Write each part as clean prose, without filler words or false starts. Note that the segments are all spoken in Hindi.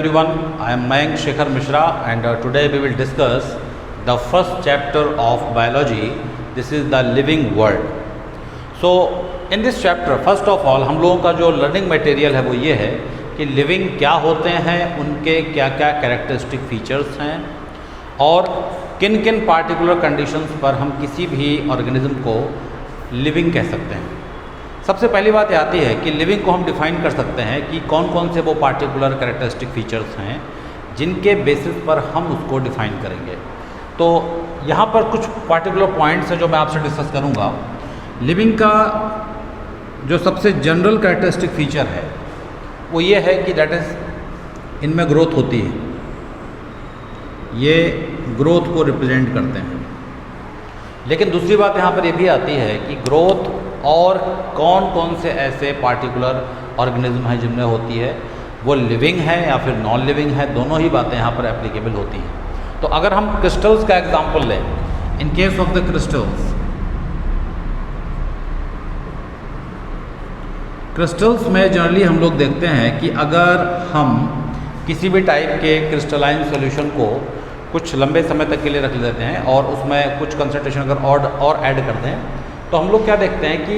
Everyone, I am Mayank Shekhar Mishra and today we will discuss the first chapter of biology. This is the living world. So in this chapter first of all हम लोगों का जो लर्निंग मटेरियल है वो ये है कि लिविंग क्या होते हैं, उनके क्या क्या कैरेक्टरिस्टिक फीचर्स हैं और किन किन पार्टिकुलर कंडीशंस पर हम किसी भी ऑर्गेनिज्म को लिविंग कह सकते हैं। सबसे पहली बात ये आती है कि लिविंग को हम डिफ़ाइन कर सकते हैं कि कौन कौन से वो पार्टिकुलर कैरेक्टरिस्टिक फीचर्स हैं जिनके बेसिस पर हम उसको डिफ़ाइन करेंगे। तो यहाँ पर कुछ पार्टिकुलर पॉइंट्स हैं जो मैं आपसे डिस्कस करूँगा। लिविंग का जो सबसे जनरल कैरेक्टरिस्टिक फीचर है वो ये है कि दैट इज़ इनमें ग्रोथ होती है, ये ग्रोथ को रिप्रेजेंट करते हैं। लेकिन दूसरी बात यहाँ पर ये भी आती है कि ग्रोथ और कौन कौन से ऐसे पार्टिकुलर ऑर्गेनिज्म हैं जिनमें होती है, वो लिविंग है या फिर नॉन लिविंग है, दोनों ही बातें यहाँ पर एप्लीकेबल होती हैं। तो अगर हम क्रिस्टल्स का एग्जांपल लें, इन केस ऑफ द क्रिस्टल्स में जनरली हम लोग देखते हैं कि अगर हम किसी भी टाइप के क्रिस्टलाइन सॉल्यूशन को कुछ लंबे समय तक के लिए रख लेते हैं और उसमें कुछ कंसंट्रेशन अगर और ऐड करते हैं तो हम लोग क्या देखते हैं कि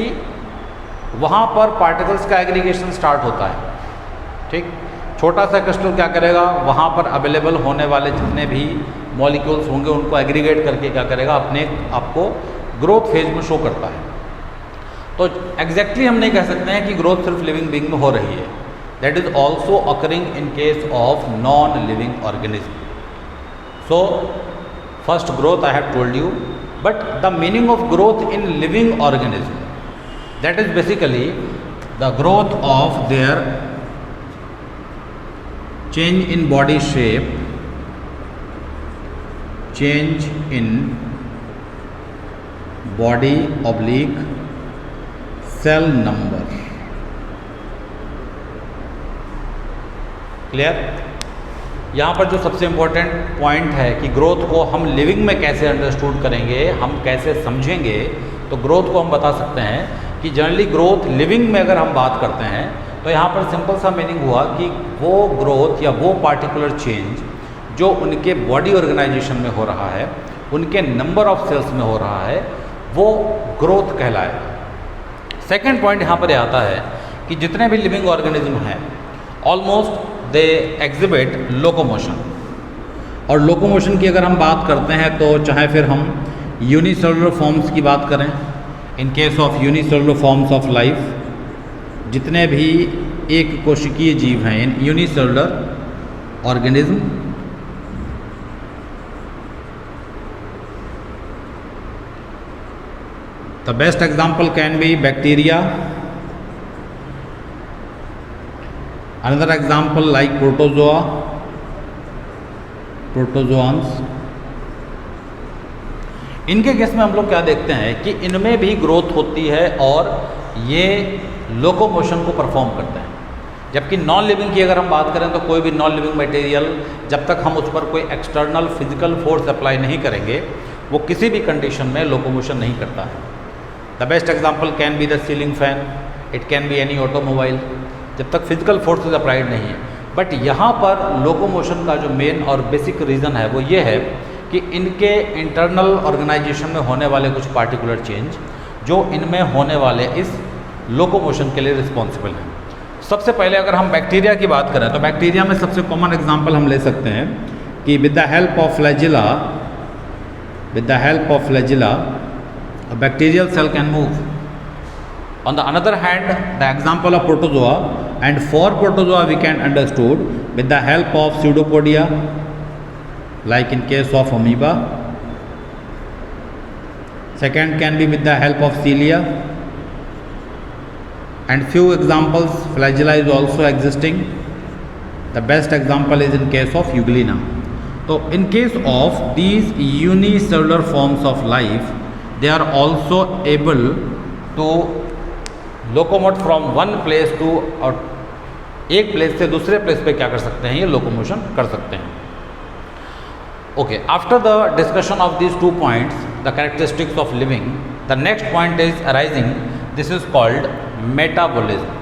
वहाँ पर पार्टिकल्स का एग्रीगेशन स्टार्ट होता है। ठीक, छोटा सा क्रिस्टल क्या करेगा, वहाँ पर अवेलेबल होने वाले जितने भी मॉलिक्यूल्स होंगे उनको एग्रीगेट करके क्या करेगा, अपने आपको ग्रोथ फेज में शो करता है। तो एग्जैक्टली हम नहीं कह सकते हैं कि ग्रोथ सिर्फ लिविंग बीइंग में हो रही है। That is also occurring in case of non living organism. So first growth I have told you, but the meaning of growth in living organism, that is basically the growth of their change in body shape, change in body oblique cell number. Clear? यहाँ पर जो सबसे इम्पोर्टेंट पॉइंट है कि ग्रोथ को हम लिविंग में कैसे अंडरस्टूड करेंगे, हम कैसे समझेंगे, तो ग्रोथ को हम बता सकते हैं कि जनरली ग्रोथ लिविंग में अगर हम बात करते हैं तो यहाँ पर सिंपल सा मीनिंग हुआ कि वो ग्रोथ या वो पार्टिकुलर चेंज जो उनके बॉडी ऑर्गेनाइजेशन में हो रहा है, उनके नंबर ऑफ सेल्स में हो रहा है, वो ग्रोथ कहलाएगा। सेकेंड पॉइंट यहाँ पर आता है कि जितने भी लिविंग ऑर्गेनिज्म हैं ऑलमोस्ट दे एग्जिबिट लोकोमोशन। और लोकोमोशन की अगर हम बात करते हैं तो चाहे फिर हम यूनिसेलुलर फॉर्म्स की बात करें, in case of unicellular forms of life, जितने भी एक कोशिकीय जीव हैं इन unicellular organism, the best example can be bacteria, another example like protozoans। इनके केस में हम लोग क्या देखते हैं कि इनमें भी ग्रोथ होती है और ये लोकोमोशन को परफॉर्म करते हैं। जबकि नॉन लिविंग की अगर हम बात करें तो कोई भी नॉन लिविंग मटेरियल जब तक हम उस पर कोई एक्सटर्नल फिजिकल फोर्स अप्लाई नहीं करेंगे वो किसी भी कंडीशन में लोकोमोशन नहीं करता है। The best example can be the ceiling fan, it can be any automobile, जब तक फिजिकल फोर्सेज अप्लाइड नहीं है। बट यहाँ पर लोकोमोशन का जो मेन और बेसिक रीज़न है वो ये है कि इनके इंटरनल ऑर्गेनाइजेशन में होने वाले कुछ पार्टिकुलर चेंज जो इनमें होने वाले इस लोकोमोशन के लिए रिस्पॉन्सिबल हैं। सबसे पहले अगर हम बैक्टीरिया की बात करें तो बैक्टीरिया में सबसे कॉमन एग्जांपल हम ले सकते हैं कि with the help of flagella a bacterial cell can move. On the another hand, the example of protozoa, and for protozoa we can understood with the help of pseudopodia, like in case of amoeba. Second can be with the help of cilia, and few examples flagella is also existing. The best example is in case of euglena. So in case of these unicellular forms of life, they are also able to locomote from one place to, और एक प्लेस से दूसरे प्लेस पे क्या कर सकते हैं, ये लोकोमोशन कर सकते हैं। Okay, after the discussion of these 2 points, the characteristics of living, the next point is arising, this is called metabolism.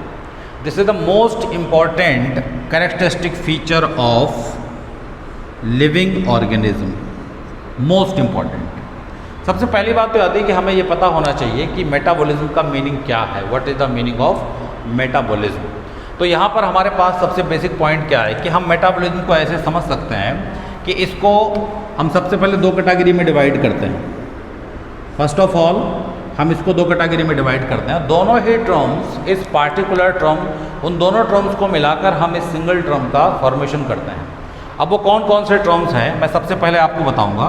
This is the most important characteristic feature of living organism, most important. सबसे पहली बात तो आती है कि हमें ये पता होना चाहिए कि मेटाबॉलिज्म का मीनिंग क्या है, what is the meaning of metabolism. तो यहाँ पर हमारे पास सबसे बेसिक पॉइंट क्या है कि हम मेटाबॉलिज्म को ऐसे समझ सकते हैं कि इसको हम सबसे पहले दो कैटेगरी में डिवाइड करते हैं। फर्स्ट ऑफ ऑल हम इसको दो कैटेगरी में डिवाइड करते हैं। दोनों ही टर्म्स, इस पार्टिकुलर टर्म, उन दोनों टर्म्स को मिलाकर हम इस सिंगल टर्म का फॉर्मेशन करते हैं। अब वो कौन कौन से टर्म्स हैं मैं सबसे पहले आपको बताऊंगा।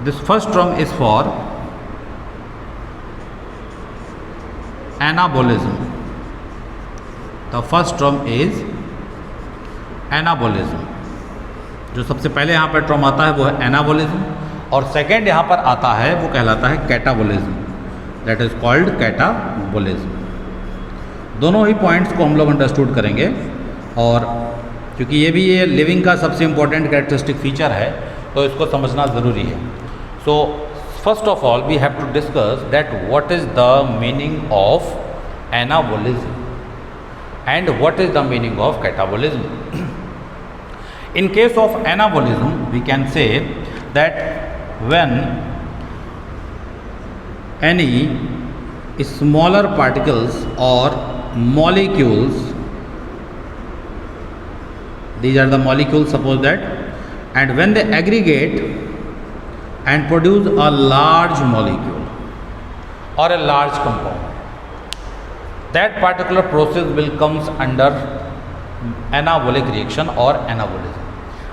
This first term is for anabolism. The first term is anabolism. जो सबसे पहले यहाँ पर टर्म आता है वो है एनाबॉलिज्म, और सेकेंड यहाँ पर आता है वो कहलाता है catabolism, that is called catabolism. दोनों ही पॉइंट्स को हम लोग अंडरस्टूड करेंगे, और क्योंकि ये लिविंग का सबसे इंपॉर्टेंट कैरेक्टरिस्टिक फीचर है तो इसको समझना ज़रूरी है। So first of all we have to discuss that what is the meaning of anabolism and what is the meaning of catabolism. In case of anabolism, we can say that when any smaller particles or molecules, these are the molecules, suppose that, and when they aggregate and produce a large molecule or a large compound, that particular process will comes under anabolic reaction or anabolism.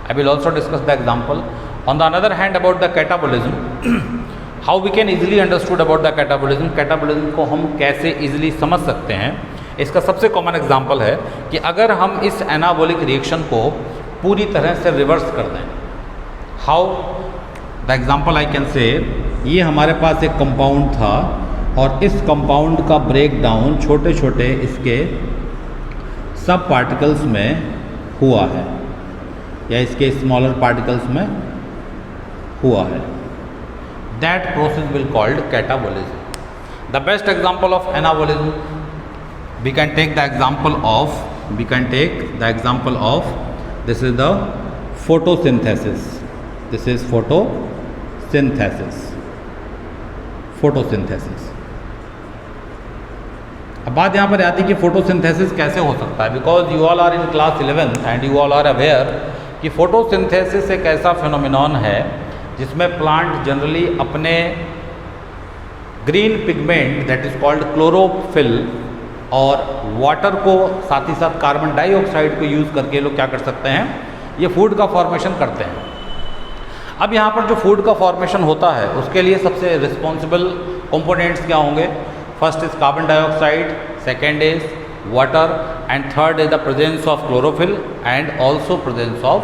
I will also discuss the example. On the other hand, about the catabolism, how we can easily understood about the catabolism. Catabolism को हम कैसे easily समझ सकते हैं, इसका सबसे कॉमन एग्जाम्पल है कि अगर हम इस एनाबॉलिक रिएक्शन को पूरी तरह से रिवर्स कर दें। How? The example I can say, ये हमारे पास एक कंपाउंड था और इस कंपाउंड का ब्रेक डाउन छोटे छोटे इसके सब पार्टिकल्स में हुआ है, या इसके स्मॉलर पार्टिकल्स में हुआ है। That process will called catabolism. The best example of anabolism, we can take the example of this is the photosynthesis. This is photosynthesis. अब बात यहाँ पर आती है कि फोटोसिंथेसिस कैसे हो सकता है, because you all are in class 11 and you all are aware कि फोटोसिंथेसिस एक ऐसा फिनोमिनॉन है जिसमें प्लांट जनरली अपने green pigment that is called chlorophyll और वाटर को साथ ही साथ कार्बन डाइऑक्साइड को यूज़ करके लोग क्या कर सकते हैं, ये फूड का फॉर्मेशन करते हैं। अब यहाँ पर जो फूड का फॉर्मेशन होता है उसके लिए सबसे रिस्पॉन्सिबल कंपोनेंट्स क्या होंगे? First is carbon dioxide, second is water, and third is the presence of chlorophyll and also presence of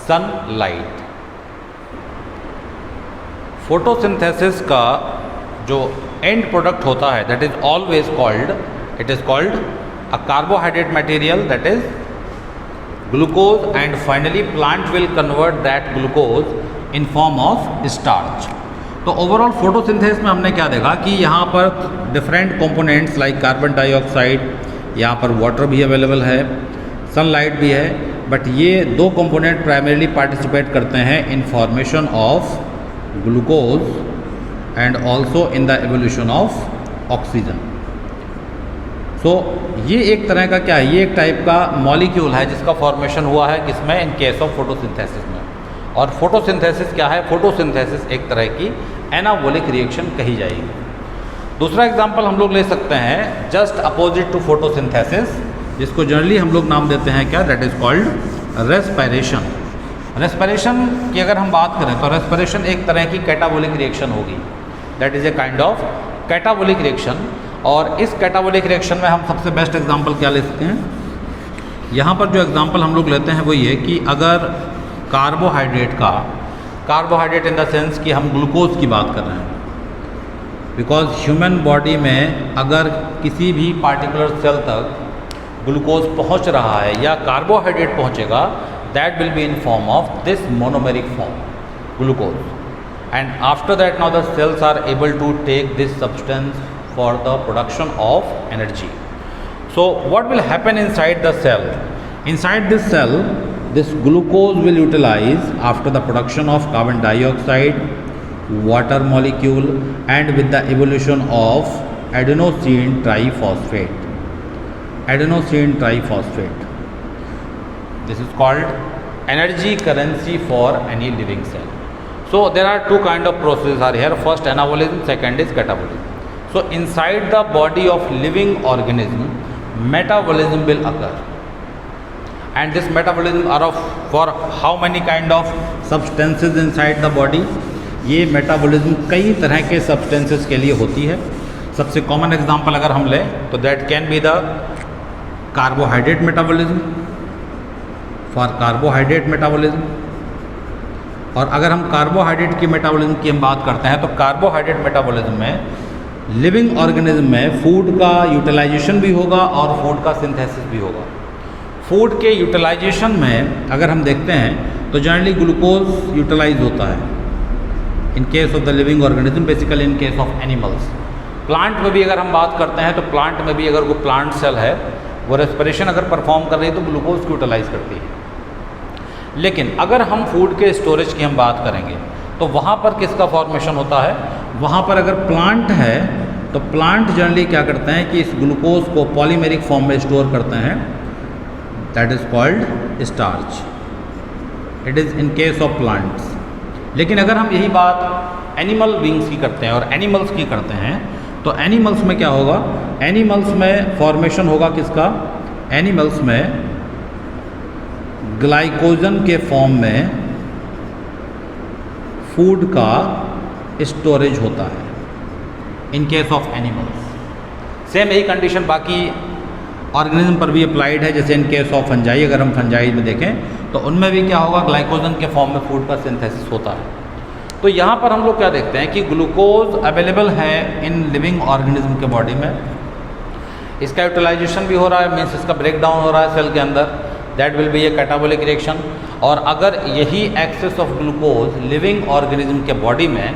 sunlight. Photosynthesis का जो एंड प्रोडक्ट होता है that is always called, it is called a carbohydrate material that is glucose, and finally plant will convert that glucose in form of starch. तो ओवरऑल फोटोसिंथेसिस में हमने क्या देखा कि यहाँ पर different components like carbon dioxide, यहाँ पर वाटर भी अवेलेबल है, सनलाइट भी है, बट ये दो कंपोनेंट प्राइमरीली पार्टिसिपेट करते हैं in formation of glucose and also in the evolution of oxygen. So ये एक तरह का क्या है, ये एक टाइप का मॉलिक्यूल है जिसका फॉर्मेशन हुआ है किसमें, इन केस ऑफ फोटोसिंथेसिस में। और फोटोसिंथेसिस क्या है? फोटोसिंथेसिस एक तरह की एनाबॉलिक रिएक्शन कही जाएगी। दूसरा एग्जांपल हम लोग ले सकते हैं जस्ट अपोजिट टू फोटोसिंथेसिस, जिसको जनरली हम लोग नाम देते हैं क्या, that is called respiration. Respiration की अगर हम बात करें तो रेस्पिरेशन एक तरह की कैटाबॉलिक रिएक्शन होगी, that is a kind of catabolic reaction. और इस कैटाबॉलिक रिएक्शन में हम सबसे बेस्ट एग्जांपल क्या ले सकते हैं, यहाँ पर जो एग्जांपल हम लोग लेते हैं वो ये कि अगर कार्बोहाइड्रेट इन द सेंस कि हम ग्लूकोज की बात कर रहे हैं, बिकॉज ह्यूमन बॉडी में अगर किसी भी पार्टिकुलर सेल तक ग्लूकोज पहुँच रहा है या कार्बोहाइड्रेट पहुँचेगा, that will be in form of this monomeric form glucose, and after that now the cells are able to take this substance for the production of energy. So what will happen inside the cell? Inside this cell, this glucose will utilize after the production of carbon dioxide, water molecule, and with the evolution of adenosine triphosphate. Adenosine triphosphate. This is called energy currency for any living cell. So there are two kind of processes are here. First anabolism, second is catabolism. So inside the body of living organism, metabolism will occur. And this metabolism are of for how many kind of substances inside the body? ये मेटाबॉलिज्म कई तरह के सब्सटेंसेस के लिए होती है. सबसे कॉमन एग्जांपल अगर हम लें तो that can be the carbohydrate metabolism, for carbohydrate metabolism. और अगर हम कार्बोहाइड्रेट की मेटाबॉलिज्म की हम बात करते हैं तो कार्बोहाइड्रेट मेटाबॉलिज्म में लिविंग ऑर्गेनिज्म में फूड का यूटिलाइजेशन भी होगा और फूड का सिंथेसिस भी होगा. फूड के यूटिलाइजेशन में अगर हम देखते हैं तो जनरली ग्लूकोज यूटिलाइज होता है इन case of the living organism, basically in case of animals. Plant में भी अगर हम बात करते हैं तो प्लांट में भी अगर वो प्लांट सेल है वो रेस्पिरेशन अगर परफॉर्म कर रही है तो ग्लूकोज की यूटिलाइज करती है. लेकिन अगर हम फूड के स्टोरेज की हम बात करेंगे तो वहाँ पर किसका फॉर्मेशन होता है? वहाँ पर अगर प्लांट है तो प्लांट जनरली क्या करते हैं कि इस ग्लूकोज को पॉलीमेरिक फॉर्म में स्टोर करते हैं. That is called starch. It is in case of plants. लेकिन अगर हम यही बात एनिमल बींग्स की करते हैं और एनिमल्स की करते हैं तो एनिमल्स में क्या होगा? एनिमल्स में फॉर्मेशन होगा किसका? एनिमल्स में ग्लाइकोजन के फॉर्म में फूड का स्टोरेज होता है इन केस ऑफ एनिमल्स. सेम यही कंडीशन बाकी ऑर्गेनिज्म पर भी अप्लाइड है. जैसे इन केस ऑफ फंजाई, अगर हम फंजाई में देखें तो उनमें भी क्या होगा? ग्लाइकोजन के फॉर्म में फूड का सिंथेसिस होता है. तो यहाँ पर हम लोग क्या देखते हैं कि ग्लूकोज अवेलेबल है इन लिविंग ऑर्गेनिज्म के बॉडी में. इसका यूटिलाइजेशन भी हो रहा है, मीन्स इसका ब्रेक डाउन हो रहा है सेल के अंदर. That will be a catabolic reaction. और अगर यही excess of glucose living organism के बॉडी में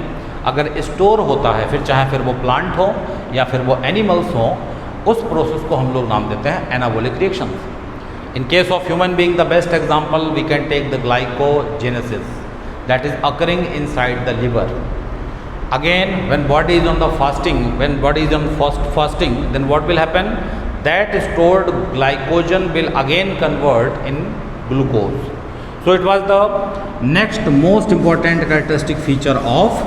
अगर स्टोर होता है, फिर वो प्लांट हो या फिर वो एनिमल्स हो, उस प्रोसेस को हम लोग नाम देते हैं anabolic reaction. In case of human being the best example we can take the glycogenesis that is occurring inside the liver. Again, when body is on the fasting, then what will happen? That stored glycogen will again convert in glucose. So it was the next most important characteristic feature of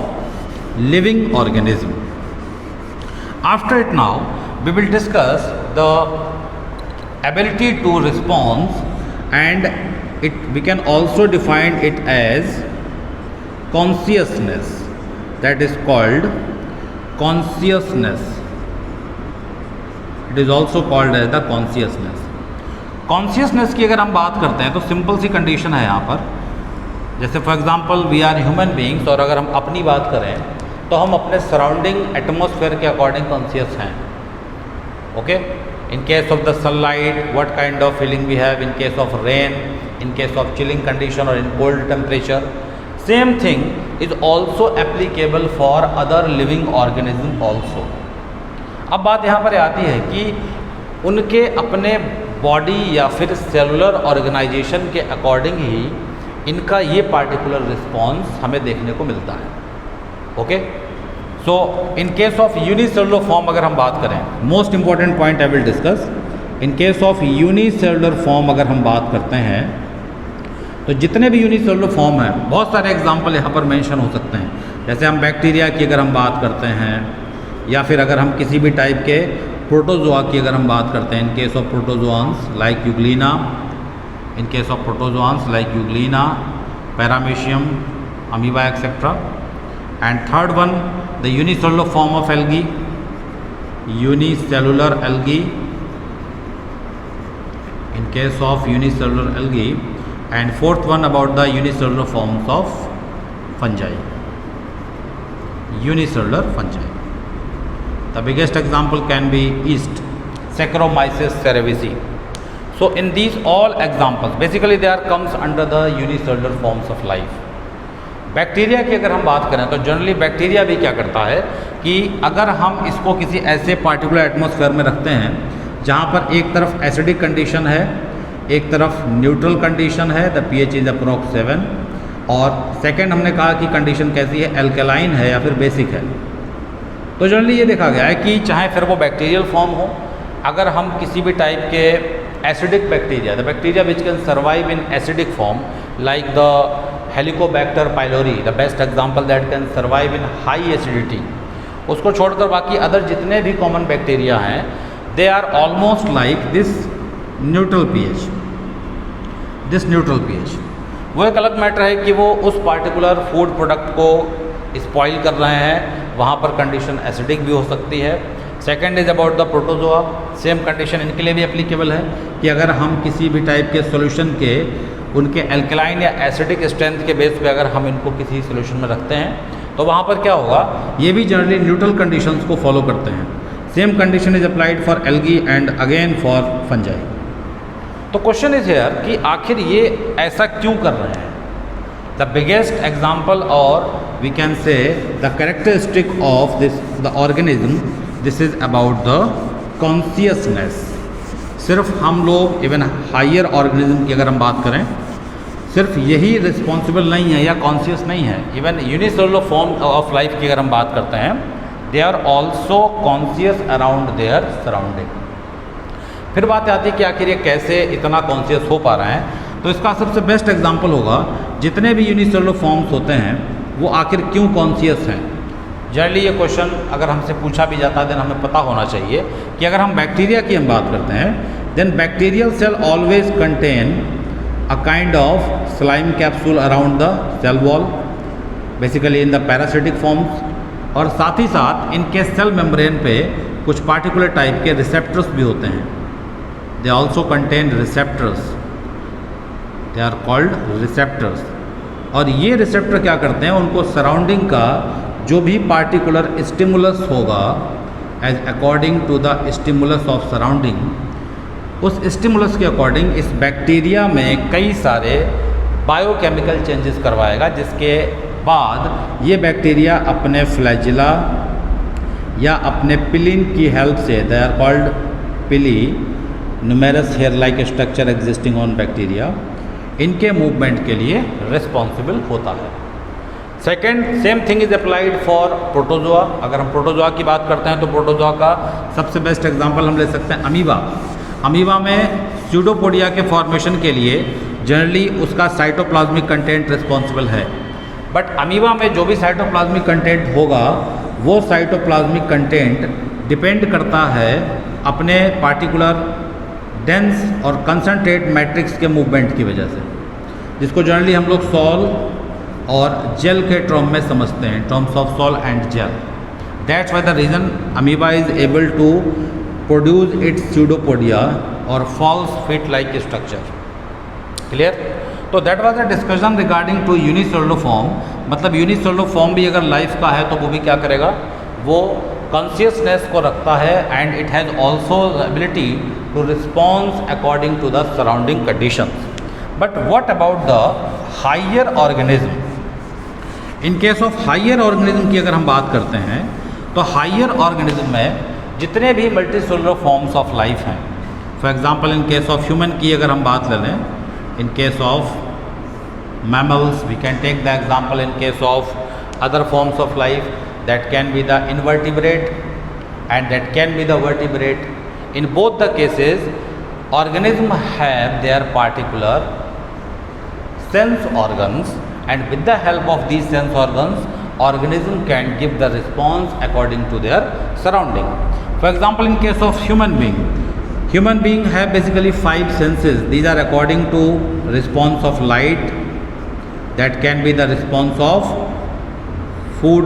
living organism. After it now, we will discuss the ability to respond, and we can also define it as consciousness. That is called consciousness. It is also called as the consciousness. Consciousness की अगर हम बात करते हैं तो सिंपल सी कंडीशन है यहाँ पर. जैसे for example we are human beings, और अगर हम अपनी बात करें तो हम अपने सराउंडिंग एटमॉस्फेयर के अकॉर्डिंग कॉन्शियस हैं. Okay, in case of the sunlight what kind of feeling we have, in case of rain, in case of chilling condition और in cold temperature. Same thing is also applicable for other living organism also. अब बात यहाँ पर आती है कि उनके अपने बॉडी या फिर सेलुलर ऑर्गेनाइजेशन के अकॉर्डिंग ही इनका ये पार्टिकुलर रिस्पॉन्स हमें देखने को मिलता है. Okay, so in case of unicellular form अगर हम बात करें, most important point I will discuss. In case of unicellular form अगर हम बात करते हैं तो जितने भी यूनिसेलुलर फॉर्म हैं, बहुत सारे एग्जांपल यहाँ पर मेंशन हो सकते हैं. जैसे हम बैक्टीरिया की अगर हम बात करते हैं, या फिर अगर हम किसी भी टाइप के प्रोटोजोआ की अगर हम बात करते हैं, in case of protozoans like euglena, in case of protozoans like euglena, paramecium, amoeba etcetera. And third one the unicellular form of algae, unicellular algae, in case of unicellular algae. And fourth one about the unicellular forms of fungi. Unicellular fungi. The biggest example can be yeast, Saccharomyces cerevisiae. So in these all examples, basically they are comes under the unicellular forms of life. Bacteria की अगर हम बात करें तो जनरली बैक्टीरिया भी क्या करता है कि अगर हम इसको किसी ऐसे पार्टिकुलर एटमॉस्फेयर में रखते हैं जहाँ पर एक तरफ एसिडिक कंडीशन है, एक तरफ न्यूट्रल कंडीशन है, द pH इज अप्रॉक्स 7, और सेकंड हमने कहा कि कंडीशन कैसी है, एल्केलाइन है या फिर बेसिक है। तो जनरली ये देखा गया है कि चाहे फिर वो बैक्टीरियल फॉर्म हो, अगर हम किसी भी टाइप के acidic bacteria, the bacteria which can survive in acidic form like the Helicobacter pylori, the best example that can survive in high acidity, उसको छोड़कर बाकी अदर जितने भी कॉमन बैक्टीरिया हैं they are almost like this neutral pH, this neutral pH। वो एक अलग मैटर है कि वो उस पार्टिकुलर फूड प्रोडक्ट को स्पॉइल कर रहे हैं, वहाँ पर कंडीशन एसिडिक भी हो सकती है। Second is about the protozoa, same condition इनके लिए भी एप्लीकेबल है कि अगर हम किसी भी टाइप के सॉल्यूशन के उनके एल्कलाइन या एसिडिक स्ट्रेंथ के बेस पे अगर हम इनको किसी सॉल्यूशन में रखते हैं तो वहाँ पर क्या होगा, ये भी जनरली न्यूट्रल कंडीशंस को फॉलो करते हैं। Same condition is applied for algae and again for fungi. तो क्वेश्चन इज हियर कि आखिर ये ऐसा क्यों कर रहे हैं। द बिगेस्ट एग्जाम्पल और we can say the characteristic of this the organism, this is about the consciousness. सिर्फ हम लोग इवन हायर ऑर्गेनिज्म की अगर हम बात करें, सिर्फ यही रिस्पॉन्सिबल नहीं है या कॉन्शियस नहीं है, even unicellular form of life की अगर हम बात करते हैं they are also conscious around their surrounding. फिर बात आती है कि आखिर ये कैसे इतना कॉन्शियस हो पा रहे हैं। तो इसका सबसे बेस्ट एग्जांपल होगा जितने भी यूनिसेलुलर फॉर्म्स होते हैं वो आखिर क्यों कॉन्शियस हैं। जनरली ये क्वेश्चन अगर हमसे पूछा भी जाता है देन हमें पता होना चाहिए कि अगर हम बैक्टीरिया की हम बात करते हैं then bacterial cell always contain a kind of slime capsule around the cell wall, basically in the parasitic forms, और साथ ही साथ इनके सेल मेम्ब्रेन पे कुछ पार्टिकुलर टाइप के रिसेप्टर्स भी होते हैं। They also contain receptors, they are called receptors. और ये रिसेप्टर क्या करते हैं, उनको सराउंडिंग का जो भी पार्टिकुलर स्टिमुलस होगा as according to the stimulus of surrounding, उस स्टिमुलस के अकॉर्डिंग इस बैक्टीरिया में कई सारे बायोकेमिकल चेंजेस करवाएगा, जिसके बाद ये बैक्टीरिया अपने फ्लैजिला या अपने पिलिन की हेल्प से, they are called pili, numerous hair like structure existing on bacteria, इनके मूवमेंट के लिए रिस्पॉन्सिबल होता है। Second same thing is applied for protozoa. अगर हम प्रोटोजोआ की बात करते हैं तो प्रोटोजोआ का सबसे बेस्ट एग्जांपल हम ले सकते हैं अमीबा। अमीबा में स्यूडोपोडिया के फॉर्मेशन के लिए जनरली उसका साइटोप्लाज्मिक कंटेंट रिस्पॉन्सिबल है, बट अमीबा में जो भी साइटोप्लाज्मिक कंटेंट होगा वो साइटोप्लाज्मिक कंटेंट डिपेंड करता है अपने पार्टिकुलर डेंस और कंसनट्रेट मैट्रिक्स के मूवमेंट की वजह से, जिसको जनरली हम लोग सॉल और जेल के टर्म में समझते हैं, terms of sol and gel. That's why the reason amoeba is able to produce its pseudopodia और false feet like structure. Clear? तो that was a discussion regarding to unicellular form. मतलब यूनिसेलुलर फॉर्म भी अगर लाइफ का है तो वो भी क्या करेगा, वो कॉन्शियसनेस को रखता है and it has also ability to response according to the surrounding conditions. But what about the higher organism? In case of higher organism की अगर हम बात करते हैं तो हायर ऑर्गेनिज्म में जितने भी मल्टीसेलुलर फॉर्म्स ऑफ लाइफ हैं, for example in case of human की अगर हम बात ले लें, in case of mammals we can take the example, in case of other forms of life that can be the invertebrate and that can be the vertebrate. In both the cases organism have their particular sense organs and with the help of these sense organs organism can give the response according to their surrounding. For example, in case of human being have basically 5 senses. These are according to response of light, that can be the response of food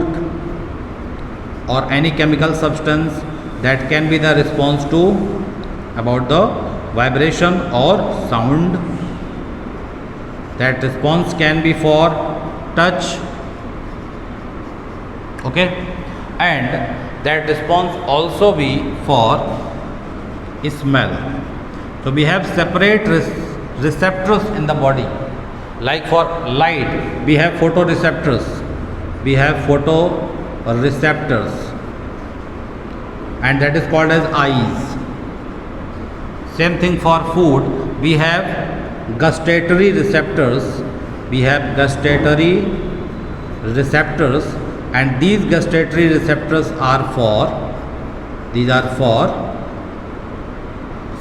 or any chemical substance, that can be the response to about the vibration or sound, that response can be for touch, okay, and that response also be for smell. So we have separate receptors in the body. Like for light we have photoreceptors, we have photoreceptors and that is called as eyes. Same thing for food. We have gustatory receptors. We have gustatory receptors, and these gustatory receptors are for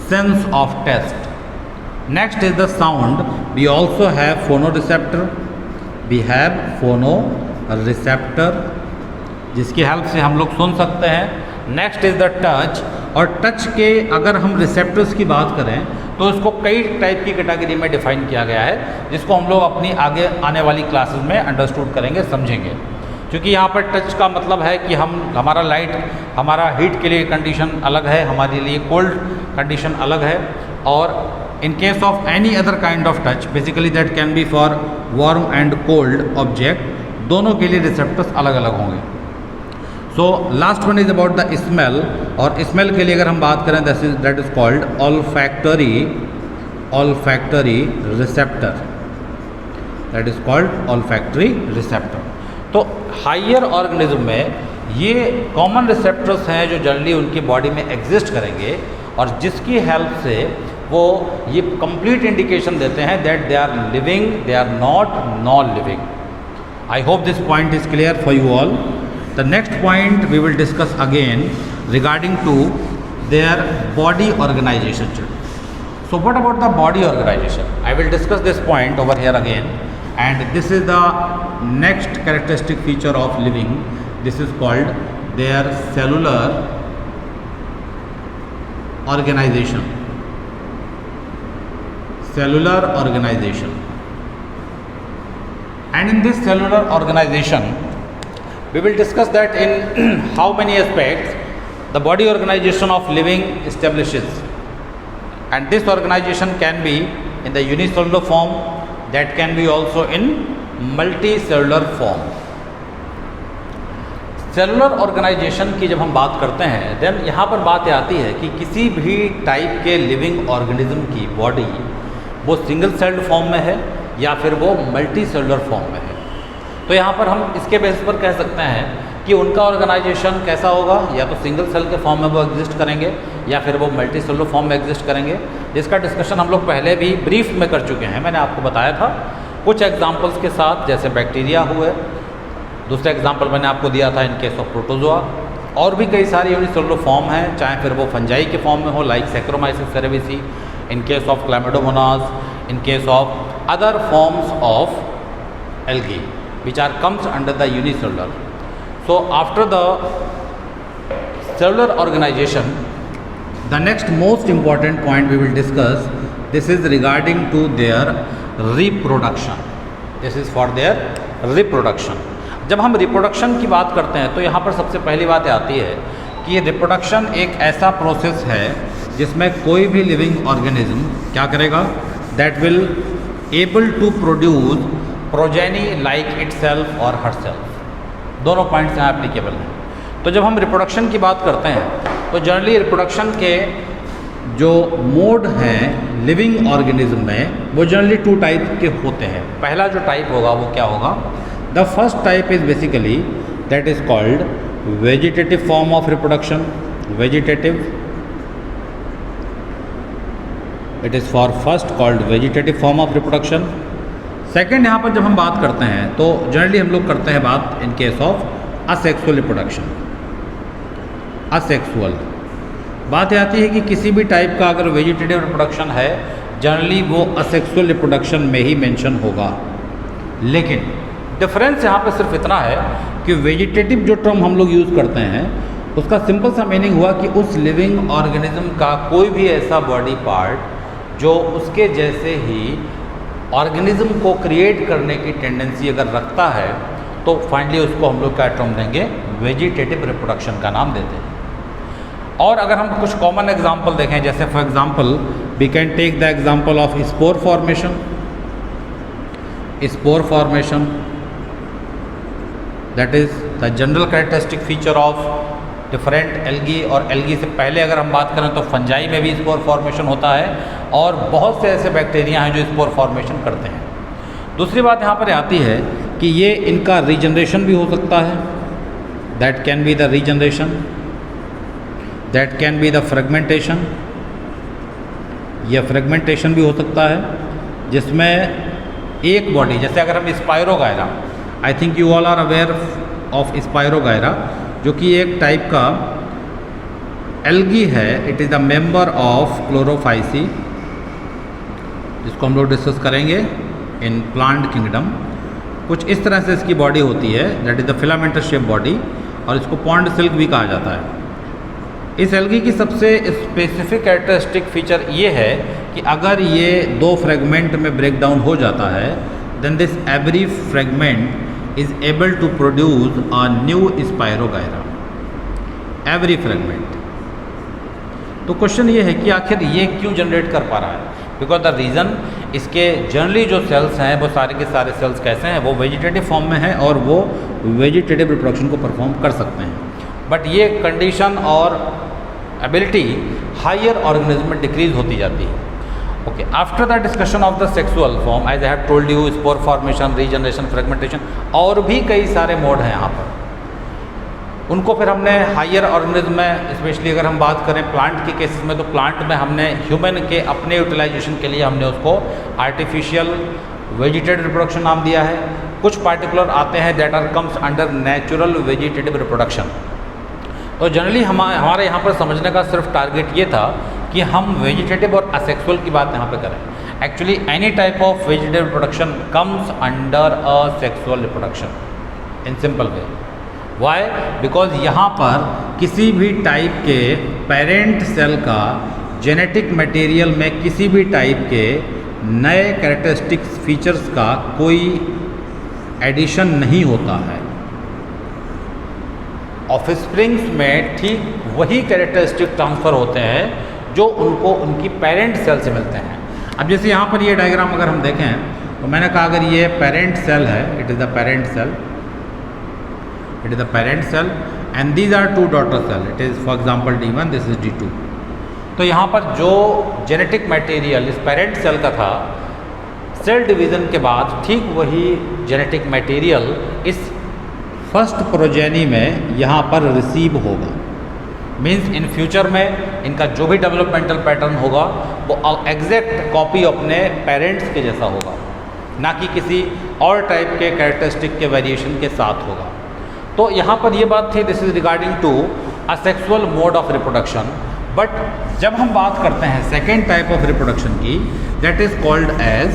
sense of taste. Next is the sound. We also have phonoreceptor. We have phonoreceptor जिसकी हेल्प से हम लोग सुन सकते हैं. Next is the touch. और टच के अगर हम रिसेप्टर्स की बात करें तो इसको कई टाइप की कैटेगरी में डिफाइन किया गया है, जिसको हम लोग अपनी आगे आने वाली क्लासेस में अंडरस्टूड करेंगे, समझेंगे. क्योंकि यहाँ पर टच का मतलब है कि हमारा लाइट, हमारा हीट के लिए कंडीशन अलग है, हमारे लिए कोल्ड कंडीशन अलग है. और इन case of any other kind of touch, basically that can be for warm and cold object, दोनों के लिए रिसेप्टर्स अलग अलग होंगे. So last one is about the smell. और स्मेल के लिए अगर हम बात करें that is called olfactory receptor. That is called olfactory receptor. तो हायर ऑर्गेनिज्म में ये कॉमन रिसेप्टर्स हैं जो जनरली उनकी बॉडी में एग्जिस्ट करेंगे, और जिसकी हेल्प से वो ये कंप्लीट इंडिकेशन देते हैं that they are living, they are non living. I hope this point is clear for you all. The next point we will discuss again regarding to their body organization. So what about the body organization? I will discuss this point over here again, and this is the next characteristic feature of living. This is called their cellular organization. Cellular organization. And in this cellular organization, we will discuss that in how many aspects the body organization of living establishes. And this organization can be in the unicellular form, that can be also in multicellular form. Cellular organisation की जब हम बात करते हैं, देन यहाँ पर बात आती है कि किसी भी टाइप के लिविंग ऑर्गेनिज्म की बॉडी वो सिंगल सेल्ड फॉर्म में है या फिर वो मल्टी सेलुलर फॉर्म में है. तो यहाँ पर हम इसके बेसिस पर कह सकते हैं कि उनका ऑर्गेनाइजेशन कैसा होगा, या तो सिंगल सेल के फॉर्म में वो एग्जिस्ट करेंगे या फिर वो मल्टी सेलुलर फॉर्म में एग्जिस्ट करेंगे, जिसका डिस्कशन हम लोग पहले भी ब्रीफ में कर चुके हैं. मैंने आपको बताया था कुछ एग्जांपल्स के साथ, जैसे बैक्टीरिया हुए, दूसरा एग्जांपल मैंने आपको दिया था इन केस ऑफ प्रोटोजोआ, और भी कई सारी यूनिसेलुलर फॉर्म हैं, चाहे फिर वो फंजाई के फॉर्म में हो like Saccharomyces cerevisiae, in case of Chlamydomonas, in case of other forms of algae which are comes under the unicellular. So after the cellular organization, the next most important point we will discuss, this is regarding to their reproduction. This is for their reproduction. जब हम रिप्रोडक्शन की बात करते हैं तो यहाँ पर सबसे पहली बात आती है कि रिप्रोडक्शन एक ऐसा प्रोसेस है जिसमें कोई भी लिविंग ऑर्गेनिज्म क्या करेगा, that will able to produce progeny like itself और हरसेल्फ. दोनों पॉइंट्स यहाँ एप्लीकेबल हैं. तो जब हम रिप्रोडक्शन की बात करते हैं तो जनरली रिप्रोडक्शन के जो मोड हैं लिविंग ऑर्गेनिज्म में वो जनरली 2 टाइप के होते हैं. पहला जो टाइप होगा वो क्या होगा, the first type is basically that is called vegetative form of reproduction. Vegetative, it is for first called vegetative form of reproduction. Second, यहाँ पर जब हम बात करते हैं तो जनरली हम लोग करते हैं बात इन case of asexual reproduction. Asexual बात आती है कि किसी भी टाइप का अगर वेजिटेटिव रिप्रोडक्शन है जनरली वो असेक्सुअल रिप्रोडक्शन में ही मेंशन होगा. लेकिन डिफरेंस यहाँ पे सिर्फ इतना है कि वेजिटेटिव जो टर्म हम लोग यूज़ करते हैं उसका सिंपल सा मीनिंग हुआ कि उस लिविंग ऑर्गेनिज्म का कोई भी ऐसा बॉडी पार्ट जो उसके जैसे ही ऑर्गेनिज्म को क्रिएट करने की टेंडेंसी अगर रखता है तो फाइनली उसको हम लोग क्या टर्म देंगे, वेजिटेटिव रिप्रोडक्शन का नाम देते हैं. और अगर हम कुछ कॉमन एग्जांपल देखें, जैसे for example we can take the example of spore formation. Spore formation that is the general characteristic feature of different algae. और एल्गी से पहले अगर हम बात करें तो फंजाई में भी स्पोर फॉर्मेशन होता है और बहुत से ऐसे बैक्टीरिया हैं जो स्पोर फॉर्मेशन करते हैं. दूसरी बात यहाँ पर आती है कि ये इनका रीजनरेशन भी हो सकता है. That can be the regeneration, that can be the fragmentation, या फ्रेगमेंटेशन भी हो सकता है, जिसमें एक बॉडी, जैसे अगर हम spirogyra, I think you all are aware of spirogyra, जो कि एक टाइप का एल्गी है। It is the member of Chlorophyceae, जिसको हम लोग डिस्कस करेंगे इन प्लांट किंगडम। कुछ इस तरह से इसकी बॉडी होती है, that is the filamentous shape body, और इसको पॉन्ड सिल्क भी कहा जाता है। इस एल्गी की सबसे स्पेसिफिक कैरेक्टरिस्टिक फीचर ये है कि अगर ये दो फ्रेगमेंट में ब्रेक डाउन हो जाता है, then this every fragment is able to produce a new spirogyra, every fragment. तो क्वेश्चन ये है कि आखिर ये क्यों जनरेट कर पा रहा है? बिकॉज द रीज़न, इसके जनरली जो सेल्स हैं वो सारे के सारे सेल्स कैसे हैं, वो वेजिटेटिव फॉर्म में हैं और वो वेजिटेटिव रिप्रोडक्शन को परफॉर्म कर सकते हैं। बट ये कंडीशन और एबिलिटी हायर ऑर्गेनिज्म में डिक्रीज होती जाती है। Okay, after the discussion of the sexual form, as I have told you, spore formation, regeneration, fragmentation, और भी कई सारे मोड हैं यहाँ पर। उनको फिर हमने हायर ऑर्गेनिज्म में, स्पेशली अगर हम बात करें प्लांट के केसेस में, तो प्लांट में हमने ह्यूमन के अपने यूटिलाइजेशन के लिए हमने उसको आर्टिफिशियल वेजिटेटिव रिप्रोडक्शन नाम दिया है। कुछ पार्टिकुलर आते हैं that are comes under natural vegetative reproduction. तो जनरली हमारे यहाँ पर समझने का सिर्फ टारगेट ये था कि हम वेजिटेटिव और असेक्सुअल की बात यहाँ पे करें। Actually any type of vegetative reproduction comes under asexual reproduction in simple way. Why? Because यहाँ पर किसी भी टाइप के पेरेंट सेल का जेनेटिक मटेरियल में किसी भी टाइप के नए कैरेक्टरिस्टिक्स फीचर्स का कोई एडिशन नहीं होता है। ऑफस्प्रिंग्स में ठीक वही कैरेक्टरिस्टिक ट्रांसफ़र होते हैं जो उनको उनकी पेरेंट सेल से मिलते हैं। अब जैसे यहाँ पर ये डायग्राम अगर हम देखें, तो मैंने कहा अगर ये पेरेंट सेल है, it is the parent cell, it is the parent cell and these are two daughter cell, it is for example D1, this is D2। तो यहाँ पर जो जेनेटिक मटेरियल इस पेरेंट सेल का था, सेल डिवीज़न के बाद ठीक वही जेनेटिक मटेरियल इस फर्स्ट प्रोजेनी में यहाँ पर रिसीव होगा। मीन्स इन फ्यूचर में इनका जो भी डेवलपमेंटल पैटर्न होगा वो एग्जैक्ट कॉपी अपने पेरेंट्स के जैसा होगा, ना कि किसी और टाइप के कैरेक्टरिस्टिक के वेरिएशन के साथ होगा। तो यहाँ पर ये बात थी, this is regarding to asexual mode of reproduction. But जब हम बात करते हैं सेकेंड टाइप ऑफ रिप्रोडक्शन की, that is called as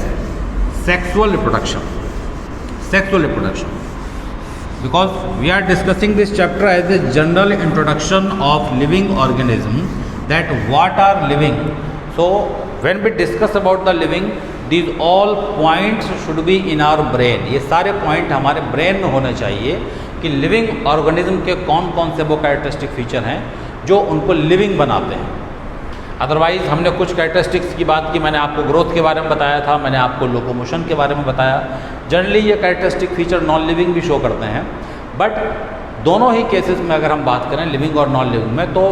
sexual reproduction. Sexual reproduction, because we are discussing this chapter as a general introduction of living organism, that what are living. So when we discuss about the living, these all points should be in our brain. ये सारे पॉइंट हमारे ब्रेन में होने चाहिए कि लिविंग ऑर्गेनिज्म के कौन कौन से वो कैरेक्टरिस्टिक फीचर हैं जो उनको लिविंग बनाते हैं। अदरवाइज़ हमने कुछ कैरेक्टरिस्टिक्स की बात की, मैंने आपको ग्रोथ के बारे में बताया था, मैंने आपको लोकोमोशन के बारे में बताया। जनरली ये कैरेक्टरिस्टिक फीचर नॉन लिविंग भी शो करते हैं, बट दोनों ही केसेस में अगर हम बात करें लिविंग और नॉन लिविंग में, तो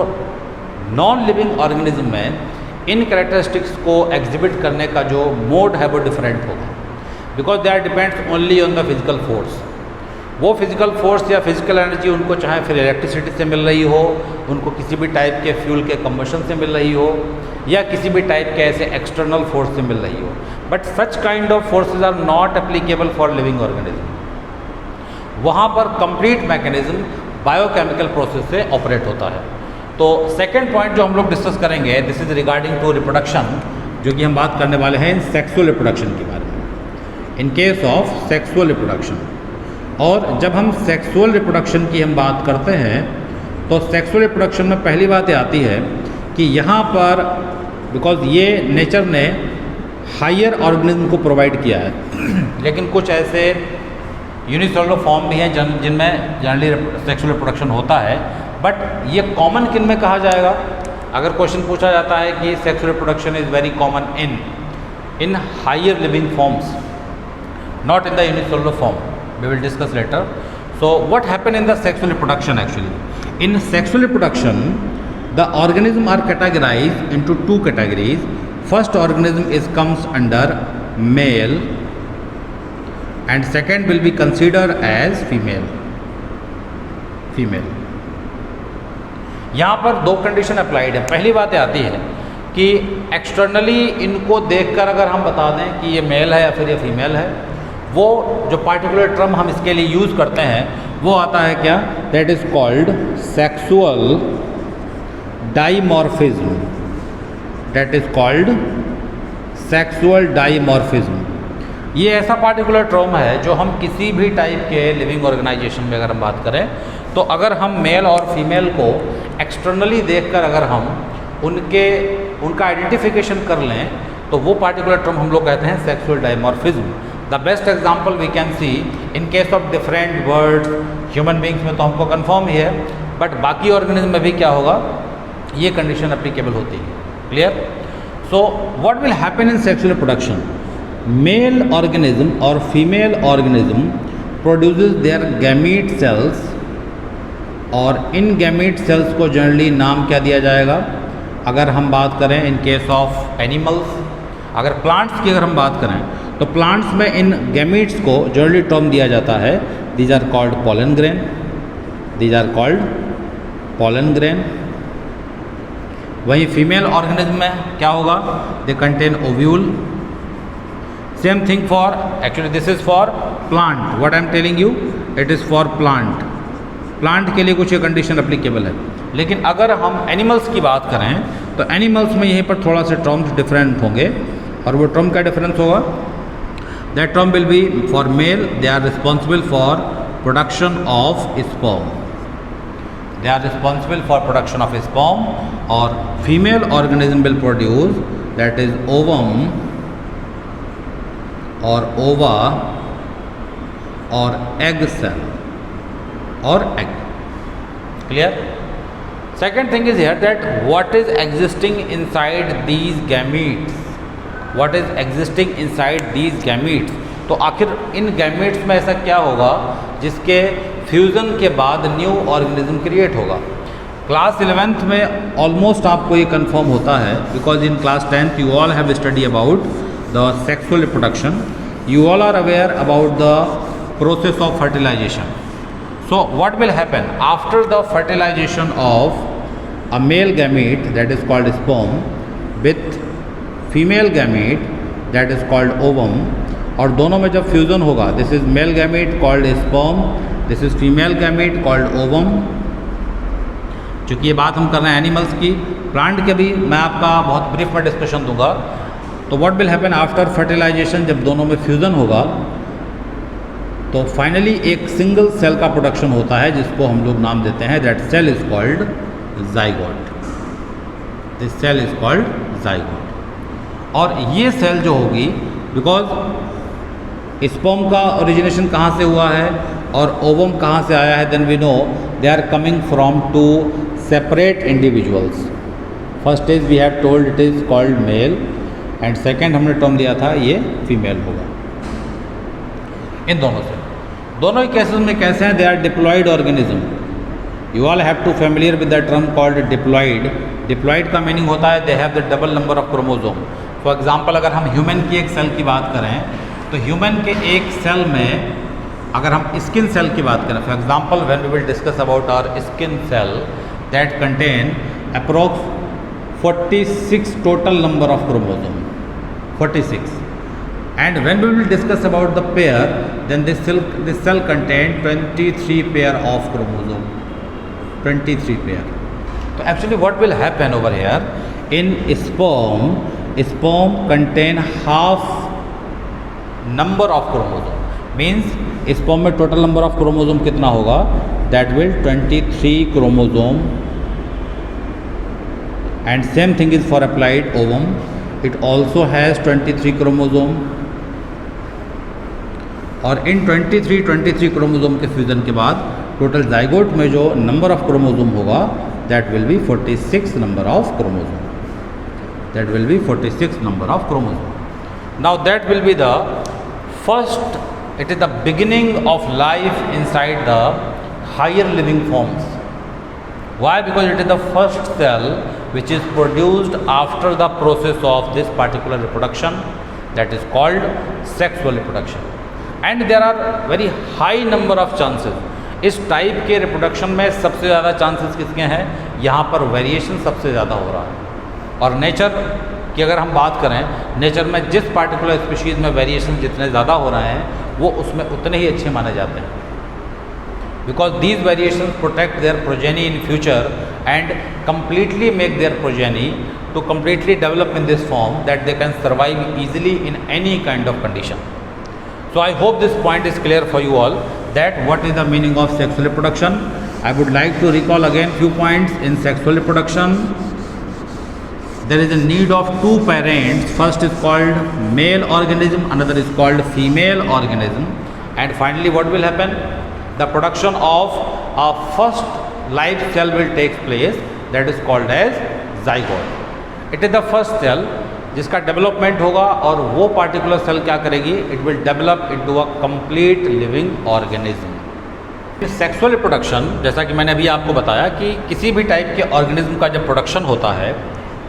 नॉन लिविंग ऑर्गेनिज्म में इन कैरेक्टरिस्टिक्स को एग्जिबिट करने का जो मोड है वो डिफरेंट होगा, because they are depends only on the physical force. वो फिजिकल फोर्स या फिजिकल एनर्जी उनको चाहे फिर इलेक्ट्रिसिटी से मिल रही हो, उनको किसी भी टाइप के फ्यूल के कंबशन से मिल रही हो, या किसी भी टाइप के ऐसे एक्सटर्नल फोर्स से मिल रही हो, but such kind of forces are not applicable for living organism. वहाँ पर कंप्लीट मैकेनिज्म बायोकेमिकल प्रोसेस से ऑपरेट होता है। तो सेकेंड पॉइंट जो हम लोग डिस्कस करेंगे, this is regarding to reproduction, जो कि हम बात करने वाले हैं इन सेक्सुअल रिप्रोडक्शन के बारे में, इन केस ऑफ सेक्सुअल रिप्रोडक्शन। और जब हम सेक्सुअल रिप्रोडक्शन की हम बात करते हैं, तो सेक्सुअल रिप्रोडक्शन में पहली बात ये आती है कि यहाँ पर बिकॉज ये नेचर ने हायर ऑर्गेनिज्म को प्रोवाइड किया है, लेकिन कुछ ऐसे यूनिसेलुलर फॉर्म भी हैं जिनमें जनरली सेक्सुअल रिप्रोडक्शन होता है, बट ये कॉमन किन में कहा जाएगा? अगर क्वेश्चन पूछा जाता है कि sexual reproduction is very common in higher living forms, not in the unicellular form, we will discuss later. So what happen in the sexual reproduction actually? In sexual reproduction, the organism are categorized into two categories. First organism comes under male and second will be considered as female. यहाँ पर दो कंडीशन अप्लाइड है। पहली बात आती है कि एक्सटर्नली इनको देखकर अगर हम बता दें कि ये मेल है या फिर ये फीमेल है, वो जो पार्टिकुलर टर्म हम इसके लिए यूज़ करते हैं वो आता है क्या, that is called sexual dimorphism. That is called sexual dimorphism. ये ऐसा पार्टिकुलर टर्म है जो हम किसी भी टाइप के लिविंग ऑर्गेनाइजेशन में अगर हम बात करें तो अगर हम मेल और फीमेल को एक्सटर्नली देखकर अगर हम उनका आइडेंटिफिकेशन कर लें तो वो पार्टिकुलर टर्म हम लोग कहते हैं sexual dimorphism. The best example we can see in case of different words, human beings में तो हमको कंफर्म ही है, बट बाकी ऑर्गेनिज्म में भी क्या होगा, ये कंडीशन एप्लीकेबल होती है। Clear? So what will happen in sexual reproduction, male organism और female organism produces their gamete cells, और इन गैमीट सेल्स को जनरली नाम क्या दिया जाएगा, अगर हम बात करें इन केस ऑफ एनिमल्स, अगर प्लांट्स की अगर हम बात करें तो प्लांट्स में इन गैमीट्स को जनरली टर्म दिया जाता है, these are called pollen grain, these are called pollen grain. वहीं फीमेल ऑर्गेनिज्म में क्या होगा, they contain ovule. Same thing for, actually this is for plant, what I am telling you, it is for plant. Plant के लिए कुछ ये कंडीशन एप्लीकेबल है, लेकिन अगर हम एनिमल्स की बात करें तो एनिमल्स में यहीं पर थोड़ा से टर्म्स डिफरेंट होंगे, और वो टर्म का डिफरेंस होगा, that term will be for male they are responsible for production of sperm, they are responsible for production of sperm, और female organism will produce that is ovum और ओवा और एग सेल और egg. Clear? Second thing is here that what is existing inside these gametes, what is existing inside these gametes, तो आखिर इन गैमेट्स में ऐसा क्या होगा जिसके फ्यूज़न के बाद न्यू ऑर्गेनिज्म क्रिएट होगा। क्लास 11th में ऑलमोस्ट आपको ये कंफर्म होता है, because in class 10th you all have study about the sexual reproduction, you all are aware about the process of fertilisation. So what will happen after the fertilization of a male gamete, that is called sperm, with female gamete, that is called ovum, और दोनों में जब फ्यूज़न होगा, this is male gamete called sperm, this is female gamete called ovum. चूँकि ये बात हम कर रहे हैं एनिमल्स की, प्लांट के भी मैं आपका बहुत ब्रीफ में डिस्कशन दूंगा। तो what will happen after fertilisation, जब दोनों में फ्यूज़न होगा तो फाइनली एक सिंगल सेल का प्रोडक्शन होता है जिसको हम लोग नाम देते हैं, that cell is called zygote, this cell is called zygote. और ये सेल जो होगी, बिकॉज स्पर्म का ओरिजिनेशन कहाँ से हुआ है और ओवम कहाँ से आया है, then we know they are coming from two separate individuals. First is we have told it is called male, and second हमने टर्म दिया था ये फीमेल होगा। इन दोनों से, दोनों ही केसेस में कैसे हैं, they are diploid organism. You all have to familiar with the term called diploid. Diploid का मीनिंग होता है they have the double number of chromosome. For example अगर हम ह्यूमन की एक सेल की बात करें तो ह्यूमन के एक सेल में अगर हम स्किन सेल की बात करें, for example when we will discuss about our skin cell that contain approx 46 total number of chromosome, 46. And when we will discuss about the pair, then this cell contain 23 pair of chromosome, 23 pair. So actually what will happen over here, in sperm contain half number of chromosome, means sperm में total number of chromosome कितना होगा, that will 23 chromosome, and same thing is for applied ovum, it also has 23 chromosome, और इन 23 क्रोमोसोम के फ्यूज़न के बाद टोटल जाइगोट में जो नंबर ऑफ क्रोमोसोम होगा that will be 46 number of chromosome, that will be 46 number of chromosome. Now that will be the first, it is the beginning of life inside the higher living forms. Why? Because it is the first cell which is produced after the process of this particular reproduction, that is called sexual reproduction. And there are very high number of chances, इस टाइप के रिप्रोडक्शन में सबसे ज़्यादा चांसेस किसके हैं, यहाँ पर वेरिएशन सबसे ज़्यादा हो रहा है। और नेचर की अगर हम बात करें, नेचर में जिस पार्टिकुलर स्पीशीज़ में वेरिएशन जितने ज़्यादा हो रहे हैं वो उसमें उतने ही अच्छे माने जाते हैं, because these variation protect their progeny in future and completely make their progeny to completely develop in this form that they can survive easily in any kind of condition. So I hope this point is clear for you all, that what is the meaning of sexual reproduction. I would like to recall again few points in sexual reproduction. There is a need of two parents. First is called male organism, another is called female organism, and finally what will happen? The production of a first live cell will take place, that is called as zygote. It is the first cell जिसका डेवलपमेंट होगा और वो पार्टिकुलर सेल क्या करेगी? It will develop into a complete living organism. Sexual reproduction, जैसा कि मैंने अभी आपको बताया कि किसी भी टाइप के ऑर्गेनिज्म का जब प्रोडक्शन होता है,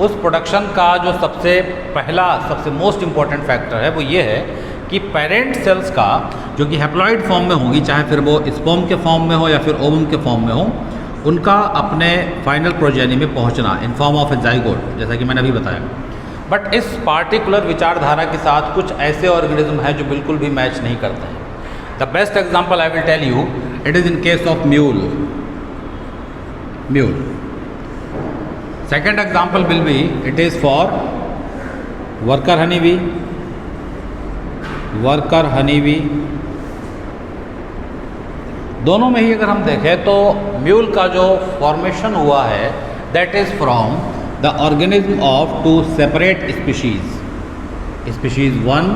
उस प्रोडक्शन का जो सबसे मोस्ट इम्पॉर्टेंट फैक्टर है वो ये है कि पेरेंट सेल्स का, जो कि हैप्लॉइड फॉर्म में होगी, चाहे फिर वो स्पर्म के फॉर्म में हो या फिर ओवम के फॉर्म में हो, उनका अपने फाइनल प्रोजेनी में पहुंचना इन फॉर्म ऑफ ए जाइगोट, जैसा कि मैंने अभी बताया. बट इस पार्टिकुलर विचारधारा के साथ कुछ ऐसे ऑर्गेनिज्म हैं जो बिल्कुल भी मैच नहीं करते हैं. The best example I will tell you, it is in case of mule. Second example will be, it is for worker honeybee. दोनों में ही अगर हम देखें तो म्यूल का जो फॉर्मेशन हुआ है, that is from the organism of two separate species, species 1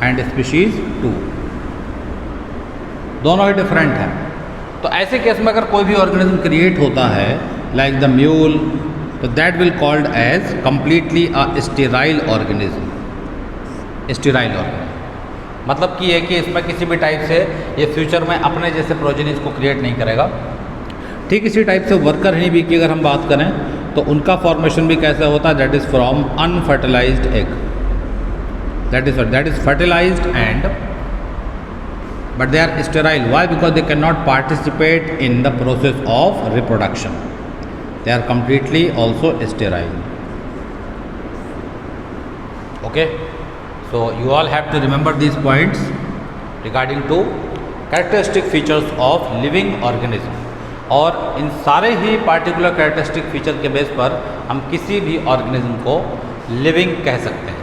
and species 2. दोनों ही डिफरेंट हैं. तो ऐसे केस में अगर कोई भी ऑर्गेनिज्म क्रिएट होता है like the mule, तो that will called as completely a sterile organism. Sterile organism मतलब कि है कि इसमें किसी भी टाइप से ये फ्यूचर में अपने जैसे प्रोजेनिस को क्रिएट नहीं करेगा. ठीक इसी टाइप से वर्कर हनी बी की अगर हम बात करें तो उनका फॉर्मेशन भी कैसे होता है? That is from unfertilised egg. That is fertilised and but they are sterile. Why? Because they can not participate in the process of reproduction. They are completely also sterile. Okay, so you all have to remember these points regarding to characteristic features of living organism. और इन सारे ही particular characteristic feature के बेस पर हम किसी भी organism को living कह सकते हैं.